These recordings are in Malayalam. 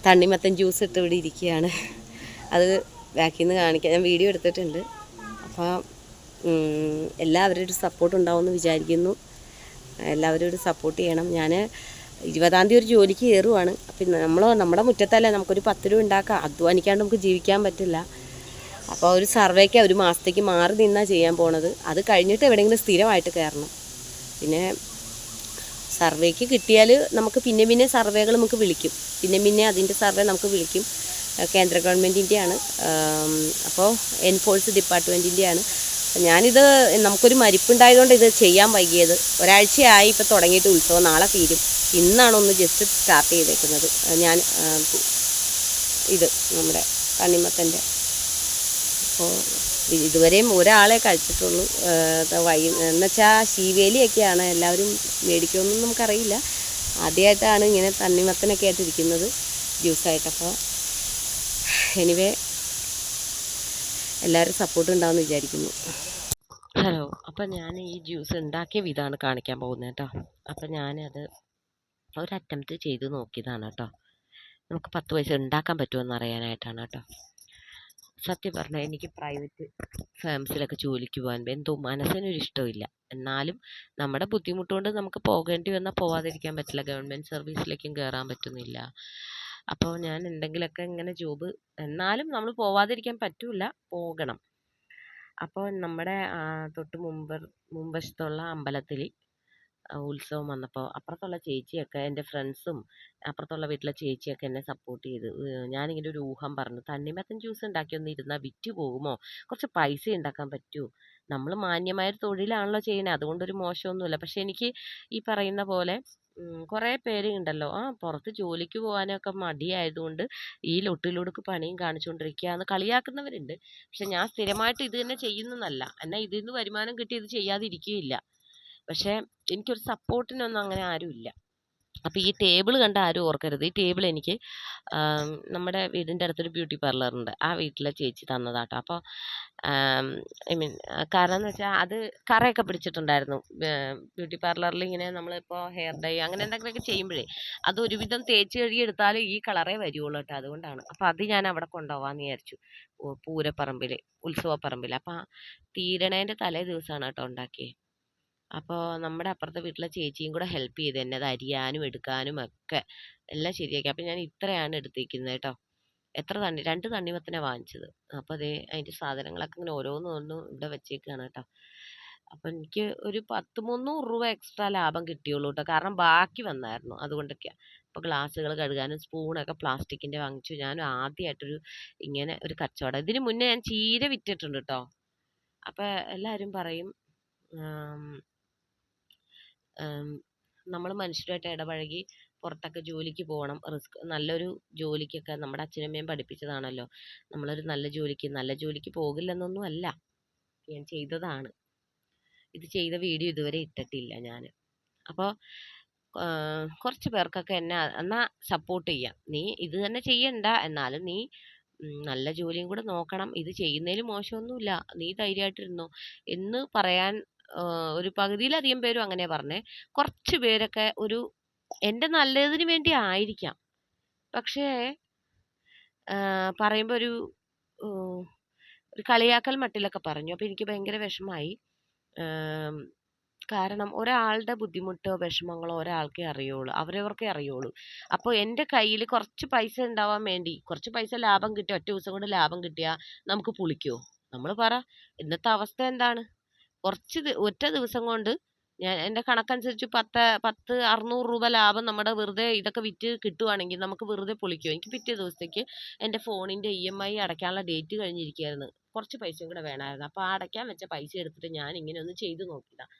തണ്ണിമത്തൻ ജ്യൂസ് ഇട്ട് ഇവിടെ ഇരിക്കുകയാണ്. അത് ബാക്കിൽ നിന്ന് കാണിക്കാം, ഞാൻ വീഡിയോ എടുത്തിട്ടുണ്ട്. അപ്പോൾ എല്ലാവരും ഒരു സപ്പോർട്ട് ഉണ്ടാവുമെന്ന് വിചാരിക്കുന്നു. എല്ലാവരും ഒരു സപ്പോർട്ട് ചെയ്യണം. ഞാൻ 20-ാം തീയതി ഒരു ജോലിക്ക് കയറുവാണ്. അപ്പം നമ്മുടെ മുറ്റത്തല്ലേ, നമുക്കൊരു 10 രൂപ ഉണ്ടാക്കാം. അധ്വാനിക്കാണ്ട് നമുക്ക് ജീവിക്കാൻ പറ്റില്ല. അപ്പോൾ ഒരു സർവേക്ക് ഒരു മാസത്തേക്ക് മാറി നിന്നാണ് ചെയ്യാൻ പോണത്. അത് കഴിഞ്ഞിട്ട് എവിടെയെങ്കിലും സ്ഥിരമായിട്ട് കയറണം. പിന്നെ സർവേക്ക് കിട്ടിയാൽ നമുക്ക് പിന്നെ സർവേകൾ നമുക്ക് വിളിക്കും. പിന്നെ അതിൻ്റെ സർവേ നമുക്ക് വിളിക്കും. കേന്ദ്ര ഗവൺമെൻറ്റിൻ്റെയാണ്. അപ്പോൾ എൻഫോഴ്സ് ഡിപ്പാർട്ട്മെൻറ്റിൻ്റെയാണ്. ഞാനിത് നമുക്കൊരു മരിപ്പുണ്ടായതുകൊണ്ട് ഇത് ചെയ്യാൻ വൈകിയത്. ഒരാഴ്ചയായി ഇപ്പോൾ തുടങ്ങിയിട്ട്. ഉത്സവം നാളെ തീരും. ഇന്നാണ് ഒന്ന് ജസ്റ്റ് സ്റ്റാർട്ട് ചെയ്തേക്കുന്നത്. ഞാൻ ഇത് നമ്മുടെ തണ്ണിമത്തൻ്റെ. അപ്പോൾ ഇതുവരെയും ഒരാളെ കഴിച്ചിട്ടുള്ളൂ. എന്നുവെച്ചാൽ ശീവേലിയൊക്കെയാണ്, എല്ലാവരും മേടിക്കുമെന്നും നമുക്കറിയില്ല. ആദ്യമായിട്ടാണ് ഇങ്ങനെ തണ്ണിമത്തനൊക്കെ ആയിട്ടിരിക്കുന്നത് ജ്യൂസായിട്ട്. അപ്പോൾ എനിവേ എല്ലാവരും സപ്പോർട്ട് ഉണ്ടാവുമെന്ന് വിചാരിക്കുന്നു. ഹലോ, അപ്പം ഞാൻ ഈ ജ്യൂസ് ഉണ്ടാക്കിയ വിധമാണ് കാണിക്കാൻ പോകുന്നത് കേട്ടോ. അപ്പം ഞാനത് ഒരു അറ്റംപ്റ്റ് ചെയ്ത് നോക്കിയതാണ് കേട്ടോ. നമുക്ക് 10 പൈസ ഉണ്ടാക്കാൻ പറ്റുമെന്ന് അറിയാനായിട്ടാണ് കേട്ടോ. സത്യം പറഞ്ഞാൽ എനിക്ക് പ്രൈവറ്റ് ഫേംസിലൊക്കെ ജോലിക്ക് പോകാൻ എന്തോ മനസ്സിനൊരു ഇഷ്ടമില്ല. എന്നാലും നമ്മുടെ ബുദ്ധിമുട്ടുകൊണ്ട് നമുക്ക് പോകേണ്ടി വന്നാൽ പോവാതിരിക്കാൻ പറ്റില്ല. ഗവൺമെൻറ് സർവീസിലേക്കും കയറാൻ പറ്റുന്നില്ല. അപ്പോൾ ഞാൻ എന്തെങ്കിലുമൊക്കെ ഇങ്ങനെ ജോബ്, എന്നാലും നമ്മൾ പോവാതിരിക്കാൻ പറ്റില്ല, പോകണം. അപ്പോൾ നമ്മുടെ തൊട്ട് മുൻവശത്തുള്ള അമ്പലത്തിൽ ഉത്സവം വന്നപ്പോൾ അപ്പുറത്തുള്ള ചേച്ചിയൊക്കെ, എൻ്റെ ഫ്രണ്ട്സും അപ്പുറത്തുള്ള വീട്ടിലെ ചേച്ചിയൊക്കെ എന്നെ സപ്പോർട്ട് ചെയ്തു. ഞാനിങ്ങനെ ഒരു ഊഹം പറഞ്ഞു, തണ്ണിമത്തൻ ജ്യൂസ് ഉണ്ടാക്കിയൊന്ന് ഇരുന്നാൽ വിറ്റ് പോകുമോ, കുറച്ച് പൈസ ഉണ്ടാക്കാൻ പറ്റുമോ, നമ്മൾ മാന്യമായൊരു തൊഴിലാണല്ലോ ചെയ്യുന്നത്, അതുകൊണ്ടൊരു മോശമൊന്നുമില്ല. പക്ഷെ എനിക്ക് ഈ പറയുന്ന പോലെ കുറേ പേര് ഉണ്ടല്ലോ, പുറത്ത് ജോലിക്ക് പോകാനൊക്കെ മടിയായതുകൊണ്ട് ഈ ലൊട്ടിലൊടുക്ക് പണിയും കാണിച്ചുകൊണ്ടിരിക്കുകയെന്ന് കളിയാക്കുന്നവരുണ്ട്. പക്ഷെ ഞാൻ സ്ഥിരമായിട്ട് ഇത് തന്നെ ചെയ്യുന്നതല്ല. എന്നാൽ ഇതിൽ നിന്ന് വരുമാനം കിട്ടി ഇത് ചെയ്യാതിരിക്കുകയില്ല. പക്ഷേ എനിക്കൊരു സപ്പോർട്ടിനൊന്നും അങ്ങനെ ആരുമില്ല. അപ്പോൾ ഈ ടേബിൾ കണ്ട ആരും ഓർക്കരുത്. ഈ ടേബിൾ എനിക്ക് നമ്മുടെ വീടിൻ്റെ അടുത്തൊരു ബ്യൂട്ടി പാർലറുണ്ട്, ആ വീട്ടിലെ ചേച്ചി തന്നതാട്ടോ. അപ്പോൾ ഐ മീൻ, കാരണം എന്ന് വെച്ചാൽ അത് കറയൊക്കെ പിടിച്ചിട്ടുണ്ടായിരുന്നു. ബ്യൂട്ടി പാർലറിൽ ഇങ്ങനെ നമ്മളിപ്പോൾ ഹെയർ ഡൈ അങ്ങനെ എന്തെങ്കിലുമൊക്കെ ചെയ്യുമ്പോഴേ അത് ഒരുവിധം തേച്ച് കഴുകിയെടുത്താൽ ഈ കളറേ വരുള്ളൂ കേട്ടോ. അതുകൊണ്ടാണ്. അപ്പോൾ അത് ഞാൻ അവിടെ കൊണ്ടുപോകാമെന്ന് വിചാരിച്ചു, പൂരപ്പറമ്പിൽ, ഉത്സവപ്പറമ്പിൽ. അപ്പോൾ തീരണേൻ്റെ തലേ ദിവസമാണ് കേട്ടോ ഉണ്ടാക്കിയത്. അപ്പോൾ നമ്മുടെ അപ്പുറത്തെ വീട്ടിലെ ചേച്ചിയും കൂടെ ഹെൽപ്പ് ചെയ്ത് എന്നെ അത് അരിയാനും എടുക്കാനും ഒക്കെ എല്ലാം ശരിയാക്കി. അപ്പോൾ ഞാൻ ഇത്രയാണ് എടുത്തിരിക്കുന്നത് കേട്ടോ. എത്ര 2 തണ്ണിമത്തനാണ് വാങ്ങിച്ചത്. അപ്പോൾ അതേ അതിൻ്റെ സാധനങ്ങളൊക്കെ ഇങ്ങനെ ഓരോന്നും ഇവിടെ വെച്ചേക്കാണ് കേട്ടോ. അപ്പോൾ എനിക്ക് ഒരു 10-300 രൂപ എക്സ്ട്രാ ലാഭം കിട്ടിയുള്ളൂ കേട്ടോ. കാരണം ബാക്കി വന്നായിരുന്നു, അതുകൊണ്ടൊക്കെയാണ്. അപ്പോൾ ഗ്ലാസ്സുകൾ കഴുകാനും സ്പൂണൊക്കെ പ്ലാസ്റ്റിക്കിൻ്റെ വാങ്ങിച്ചു. ഞാൻ ആദ്യമായിട്ടൊരു ഇങ്ങനെ ഒരു കച്ചവടം. ഇതിന് മുന്നേ ഞാൻ ചീര വിറ്റിട്ടുണ്ട് കേട്ടോ. അപ്പോൾ എല്ലാവരും പറയും നമ്മൾ മനുഷ്യരുമായിട്ട് ഇടപഴകി പുറത്തൊക്കെ ജോലിക്ക് പോകണം, റിസ്ക്, നല്ലൊരു ജോലിക്കൊക്കെ നമ്മുടെ അച്ഛനമ്മയും പഠിപ്പിച്ചതാണല്ലോ. നമ്മളൊരു നല്ല ജോലിക്ക് പോകില്ലെന്നൊന്നും അല്ല, ഞാൻ ചെയ്തതാണ്. ഇത് ചെയ്ത വീഡിയോ ഇതുവരെ ഇട്ടിട്ടില്ല ഞാൻ. അപ്പോൾ കുറച്ച് പേർക്കൊക്കെ എന്നെ എന്നാൽ സപ്പോർട്ട് ചെയ്യാം. നീ ഇത് തന്നെ ചെയ്യണ്ട, എന്നാലും നീ നല്ല ജോലിയും കൂടെ നോക്കണം, ഇത് ചെയ്യുന്നതിൽ മോശമൊന്നുമില്ല, നീ ധൈര്യമായിട്ടിരുന്നോ എന്ന് പറയാൻ ഒരു പകുതിയിലധികം പേരും അങ്ങനെ പറഞ്ഞേ. കുറച്ച് പേരൊക്കെ എൻ്റെ നല്ലതിന് വേണ്ടി ആയിരിക്കാം, പക്ഷേ പറയുമ്പോൾ ഒരു കളിയാക്കൽ മട്ടിലൊക്കെ പറഞ്ഞു. അപ്പോൾ എനിക്ക് ഭയങ്കര വിഷമമായി. കാരണം ഒരാളുടെ ബുദ്ധിമുട്ടോ വിഷമങ്ങളോ ഒരാൾക്കേ അറിയുള്ളൂ, അവരവർക്കേ അറിയുള്ളൂ. അപ്പോൾ എൻ്റെ കയ്യിൽ കുറച്ച് പൈസ ഉണ്ടാവാൻ വേണ്ടി, കുറച്ച് പൈസ ലാഭം കിട്ടിയ, ഒറ്റ ദിവസം കൊണ്ട് ലാഭം കിട്ടിയാൽ നമുക്ക് പുളിക്കുമോ? നമ്മൾ പറ, ഇന്നത്തെ അവസ്ഥ എന്താണ്? ഒറ്റ ദിവസം കൊണ്ട് ഞാൻ എൻ്റെ കണക്കനുസരിച്ച് 600 രൂപ ലാഭം നമ്മുടെ വെറുതെ ഇതൊക്കെ വിറ്റ് കിട്ടുവാണെങ്കിൽ നമുക്ക് വെറുതെ പൊളിക്കുമോ? എനിക്ക് പിറ്റേ ദിവസത്തേക്ക് എൻ്റെ ഫോണിൻ്റെ EMI അടയ്ക്കാനുള്ള ഡേറ്റ് കഴിഞ്ഞിരിക്കുകയായിരുന്നു. കുറച്ച് പൈസയും കൂടെ വേണമായിരുന്നു. അപ്പോൾ അടയ്ക്കാൻ വെച്ച പൈസ എടുത്തിട്ട് ഞാൻ ഇങ്ങനെ ഒന്ന് ചെയ്ത് നോക്കിയതാണ്.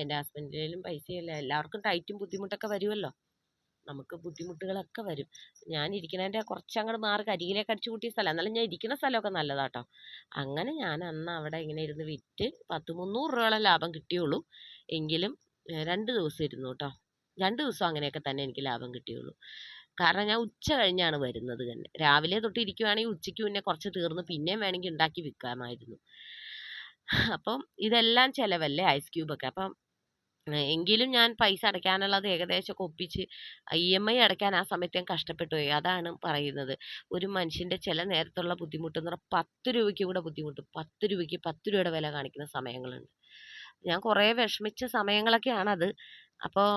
എൻ്റെ ഹസ്ബൻഡിനും പൈസയില്ല, എല്ലാവർക്കും ടൈറ്റും ബുദ്ധിമുട്ടൊക്കെ വരുമല്ലോ, നമുക്ക് ബുദ്ധിമുട്ടുകളൊക്കെ വരും. ഞാൻ ഇരിക്കണതിൻ്റെ കുറച്ചങ്ങോട്ട് മാറി കരികിലേക്ക് അടിച്ചു കൂട്ടിയ സ്ഥലം, എന്നാലും ഞാൻ ഇരിക്കുന്ന സ്ഥലമൊക്കെ നല്ലതാട്ടോ. അങ്ങനെ ഞാൻ അന്ന് അവിടെ ഇങ്ങനെ ഇരുന്ന് വിറ്റ് 10-300 രൂപയോളം ലാഭം കിട്ടിയുള്ളൂ. എങ്കിലും 2 ദിവസം ഇരുന്നു കേട്ടോ. 2 ദിവസം അങ്ങനെയൊക്കെ തന്നെ എനിക്ക് ലാഭം കിട്ടിയുള്ളൂ. കാരണം ഞാൻ ഉച്ച കഴിഞ്ഞാണ് വരുന്നത് തന്നെ. രാവിലെ തൊട്ട് ഇരിക്കുവാണെങ്കിൽ ഉച്ചയ്ക്ക് മുന്നേ കുറച്ച് തീർന്ന് പിന്നെയും വേണമെങ്കിൽ ഉണ്ടാക്കി വിൽക്കാമായിരുന്നു. അപ്പം ഇതെല്ലാം ചിലവല്ലേ, ഐസ് ക്യൂബൊക്കെ. അപ്പം എങ്കിലും ഞാൻ പൈസ അടയ്ക്കാനുള്ളത് ഏകദേശമൊക്കെ ഒപ്പിച്ച് EMI അടയ്ക്കാൻ ആ സമയത്ത് ഞാൻ കഷ്ടപ്പെട്ടു പോയി. അതാണ് പറയുന്നത്. ഒരു മനുഷ്യൻ്റെ ചില നേരത്തുള്ള ബുദ്ധിമുട്ടെന്ന് പറഞ്ഞാൽ 10 രൂപയ്ക്ക് കൂടെ ബുദ്ധിമുട്ടും. 10 രൂപയ്ക്ക് 10 രൂപയുടെ വില കാണിക്കുന്ന സമയങ്ങളുണ്ട്. ഞാൻ കുറേ വിഷമിച്ച സമയങ്ങളൊക്കെയാണത്. അപ്പോൾ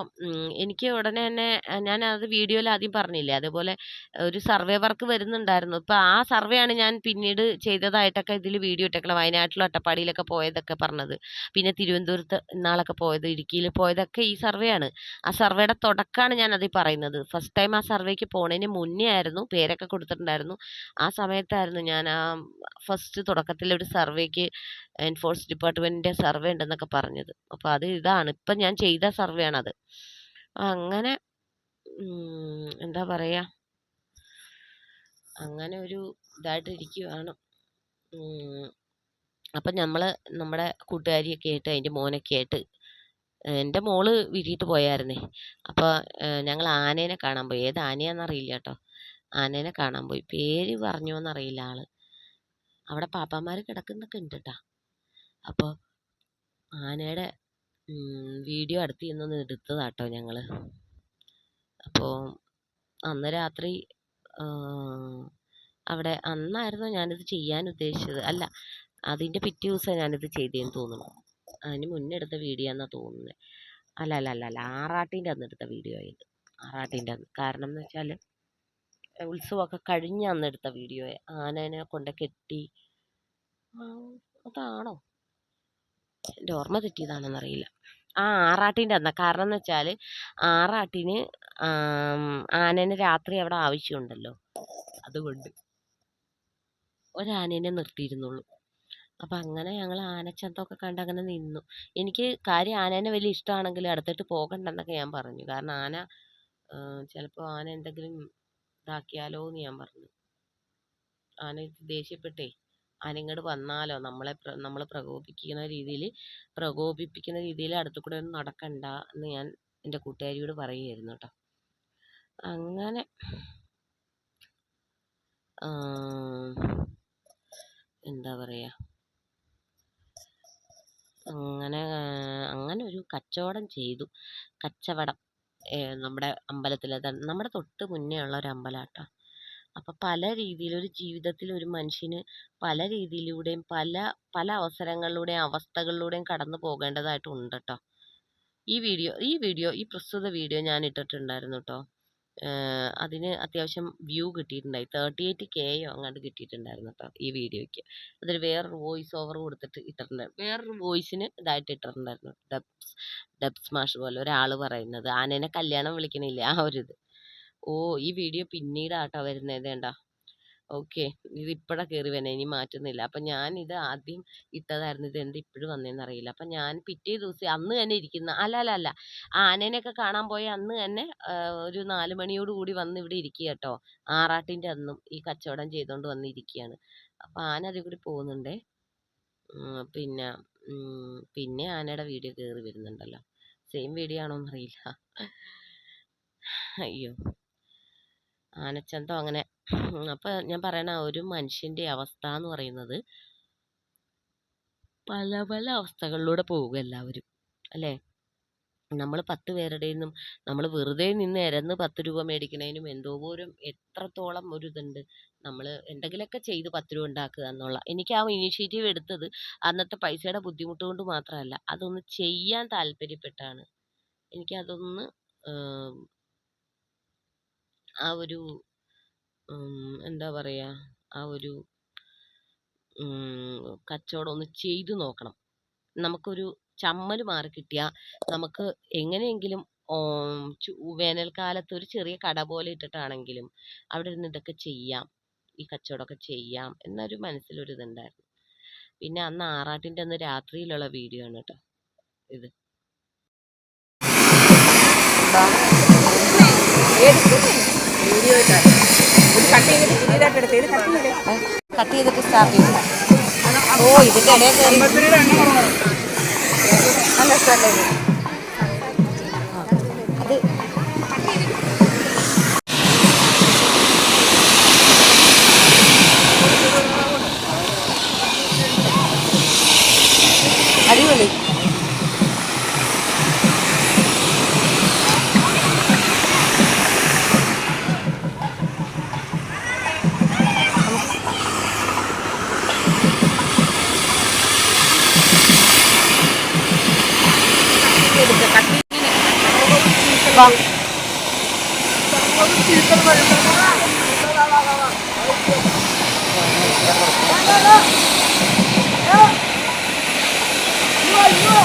എനിക്ക് ഉടനെ തന്നെ ഞാനത് വീഡിയോയിൽ ആദ്യം പറഞ്ഞില്ലേ, അതുപോലെ ഒരു സർവേ വർക്ക് വരുന്നുണ്ടായിരുന്നു. ഇപ്പോൾ ആ സർവേയാണ് ഞാൻ പിന്നീട് ചെയ്തതായിട്ടൊക്കെ ഇതിൽ വീഡിയോ ഇട്ടേക്കണം. വയനാട്ടിലും അട്ടപ്പാടിയിലൊക്കെ പോയതൊക്കെ പറഞ്ഞത്. പിന്നെ തിരുവനന്തപുരത്ത് ഇന്നാളൊക്കെ പോയത്, ഇടുക്കിയിൽ പോയതൊക്കെ ഈ സർവേയാണ്. ആ സർവേയുടെ തുടക്കമാണ് ഞാനതിൽ പറയുന്നത്. ഫസ്റ്റ് ടൈം ആ സർവേക്ക് പോണതിന് മുന്നേ ആയിരുന്നു, പേരൊക്കെ കൊടുത്തിട്ടുണ്ടായിരുന്നു. ആ സമയത്തായിരുന്നു ഞാൻ ഫസ്റ്റ് തുടക്കത്തിൽ ഒരു സർവേക്ക് എൻഫോഴ്സ് ഡിപ്പാർട്ട്മെന്റിന്റെ സർവേ ഉണ്ടെന്നൊക്കെ പറഞ്ഞത്. അപ്പോൾ അത് ഇതാണ്, ഇപ്പം ഞാൻ ചെയ്ത സർവേ ആണത്. അങ്ങനെ എന്താ പറയാ, അങ്ങനെ ഒരു ഇതായിട്ട് ഇരിക്കുവാണ്. അപ്പം നമ്മുടെ കൂട്ടുകാരിയൊക്കെ ആയിട്ട് അതിൻ്റെ മോനൊക്കെ ആയിട്ട് എൻ്റെ മോള് വീട്ടിൽ പോയായിരുന്നേ. അപ്പോൾ ഞങ്ങൾ ആനേനെ കാണാൻ പോയി. ഏത് ആനയാണെന്നറിയില്ല കേട്ടോ. ആനേനെ കാണാൻ പോയി. പേര് പറഞ്ഞോന്നറിയില്ല ആള്. അവിടെ പാപ്പാമാർ കിടക്കുന്നൊക്കെ ഉണ്ട് കേട്ടോ. അപ്പോൾ ആനയുടെ വീഡിയോ അടുത്ത് നിന്നൊന്ന് എടുത്തതാട്ടോ ഞങ്ങൾ. അപ്പോൾ അന്ന് രാത്രി അവിടെ അന്നായിരുന്നു ഞാനിത് ചെയ്യാൻ ഉദ്ദേശിച്ചത്. അല്ല, അതിൻ്റെ പിറ്റേ ദിവസം ഞാനിത് ചെയ്തേന്ന് തോന്നുന്നു. അതിന് മുന്നേ എടുത്ത വീഡിയോ എന്നാ തോന്നുന്നത്. അല്ല, ആറാട്ടിൻ്റെ അന്ന് എടുത്ത വീഡിയോ ആയത്. ആറാട്ടിൻ്റെ അന്ന്. കാരണം എന്ന് വെച്ചാൽ ഉത്സവമൊക്കെ കഴിഞ്ഞ അന്ന് എടുത്ത വീഡിയോ. ആനേനെ കൊണ്ട് കെട്ടി, അതാണോ എൻ്റെ ഓർമ്മ തെറ്റിയതാണെന്നറിയില്ല. ആറാട്ടിൻ്റെ അന്നാ. കാരണം എന്ന് വെച്ചാൽ ആറാട്ടിന് ആനേനെ രാത്രി അവിടെ ആവശ്യമുണ്ടല്ലോ, അതുകൊണ്ട് ഒരാനേനെ നിർത്തിയിരുന്നുള്ളൂ. അപ്പം അങ്ങനെ ഞങ്ങൾ ആനച്ചന്തമൊക്കെ കണ്ട് അങ്ങനെ നിന്നു. എനിക്ക് കാര്യം ആനേനെ വലിയ ഇഷ്ടമാണെങ്കിലും അടുത്തിട്ട് പോകണ്ടെന്നൊക്കെ ഞാൻ പറഞ്ഞു. കാരണം ആന ചിലപ്പോൾ ആന എന്തെങ്കിലും ഇതാക്കിയാലോ എന്ന് ഞാൻ പറഞ്ഞു. ആന ദേഷ്യപ്പെട്ടേ ആന ഇങ്ങോട്ട് വന്നാലോ, നമ്മൾ പ്രകോപിപ്പിക്കുന്ന രീതിയിൽ അടുത്തു കൂടെ ഒന്നും നടക്കണ്ട എന്ന് ഞാൻ എൻ്റെ കൂട്ടുകാരിയോട് പറയുമായിരുന്നു കേട്ടോ. അങ്ങനെ എന്താ പറയുക, അങ്ങനെ ഒരു കച്ചവടം ചെയ്തു. കച്ചവടം നമ്മുടെ അമ്പലത്തിൽ, നമ്മുടെ തൊട്ട് മുന്നേ ഉള്ള ഒരു അമ്പലമാട്ടോ. അപ്പം പല രീതിയിൽ ഒരു ജീവിതത്തിൽ ഒരു മനുഷ്യന് പല രീതിയിലൂടെയും പല പല അവസരങ്ങളിലൂടെയും അവസ്ഥകളിലൂടെയും കടന്നു പോകേണ്ടതായിട്ടുണ്ട് കേട്ടോ. ഈ പ്രസ്തുത വീഡിയോ ഞാൻ ഇട്ടിട്ടുണ്ടായിരുന്നു കേട്ടോ. അതിന് അത്യാവശ്യം വ്യൂ കിട്ടിയിട്ടുണ്ടായി. 38K അങ്ങോട്ട് കിട്ടിയിട്ടുണ്ടായിരുന്നു കേട്ടോ ഈ വീഡിയോയ്ക്ക്. അതിൽ വേറൊരു വോയിസ് ഓവർ കൊടുത്തിട്ട് ഇട്ടിട്ടുണ്ടായിരുന്നു. വേറൊരു വോയിസിന് ഇതായിട്ട് ഇട്ടിട്ടുണ്ടായിരുന്നു. ഡബ് സ്മാഷ് പോലെ ഒരാൾ പറയുന്നത് ആനേനെ കല്യാണം വിളിക്കണില്ലേ, ആ ഒരു ഇത്. ഈ വീഡിയോ പിന്നീടാട്ടോ വരുന്നത്. വേണ്ട, ഓക്കെ, ഇത് ഇപ്പോഴാണ് കയറി വന്നെ, ഇനി മാറ്റുന്നില്ല. അപ്പം ഞാൻ ഇത് ആദ്യം ഇട്ടതായിരുന്നു. ഇത് എന്ത് ഇപ്പോഴും വന്നതെന്ന് അറിയില്ല. അപ്പം ഞാൻ പിറ്റേ ദിവസം അന്ന് തന്നെ ഇരിക്കുന്ന അല്ല ആനേനെയൊക്കെ കാണാൻ പോയ അന്ന് തന്നെ ഒരു 4 മണിയോട് കൂടി വന്ന് ഇവിടെ ഇരിക്കുക കേട്ടോ. ആറാട്ടിൻ്റെ അന്നും ഈ കച്ചവടം ചെയ്തുകൊണ്ട് വന്നിരിക്കുകയാണ്. അപ്പം ആന അതിൽ കൂടി പോകുന്നുണ്ടേ. പിന്നെ ആനയുടെ വീഡിയോ കയറി വരുന്നുണ്ടല്ലോ. സെയിം വീഡിയോ ആണോ എന്നറിയില്ല. അയ്യോ, ആനച്ചന്തം അങ്ങനെ. അപ്പം ഞാൻ പറയണ ഒരു മനുഷ്യൻ്റെ അവസ്ഥ എന്ന് പറയുന്നത് പല പല അവസ്ഥകളിലൂടെ പോകും എല്ലാവരും, അല്ലേ? നമ്മൾ 10 പേരുടെ നിന്നും നമ്മൾ വെറുതെ നിന്ന് ഇരന്ന് 10 രൂപ മേടിക്കണതിനും എന്തോരം എത്രത്തോളം ഒരു ഇതുണ്ട്. നമ്മൾ എന്തെങ്കിലുമൊക്കെ ചെയ്ത് 10 രൂപ ഉണ്ടാക്കുക എന്നുള്ള. എനിക്ക് ആ ഇനീഷ്യേറ്റീവ് എടുത്തത് അന്നത്തെ പൈസയുടെ ബുദ്ധിമുട്ട് കൊണ്ട് മാത്രമല്ല, അതൊന്ന് ചെയ്യാൻ താല്പര്യപ്പെട്ടാണ്. എനിക്കതൊന്ന് ആ ഒരു എന്താ പറയുക, ആ ഒരു കച്ചവടം ഒന്ന് ചെയ്തു നോക്കണം. നമുക്കൊരു ചമ്മൽ മാറി കിട്ടിയാൽ നമുക്ക് എങ്ങനെയെങ്കിലും വേനൽക്കാലത്ത് ഒരു ചെറിയ കട പോലെ ഇട്ടിട്ടാണെങ്കിലും അവിടെ ഇരുന്ന് ഇതൊക്കെ ചെയ്യാം, ഈ കച്ചവടമൊക്കെ ചെയ്യാം എന്നൊരു മനസ്സിലൊരു ഇതുണ്ടായിരുന്നു. പിന്നെ അന്ന് ആറാട്ടിൻ്റെ അന്ന് രാത്രിയിലുള്ള വീഡിയോ ആണ് കേട്ടോ ഇത്. കട്ട് ചെയ്തിട്ട് സ്റ്റാർട്ട് ചെയ്തു. ഇതിൻ്റെ ഇടയിൽ നല്ല സ്ഥലം അത്. അടിപൊളി. വാ.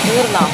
തീർന്നോ?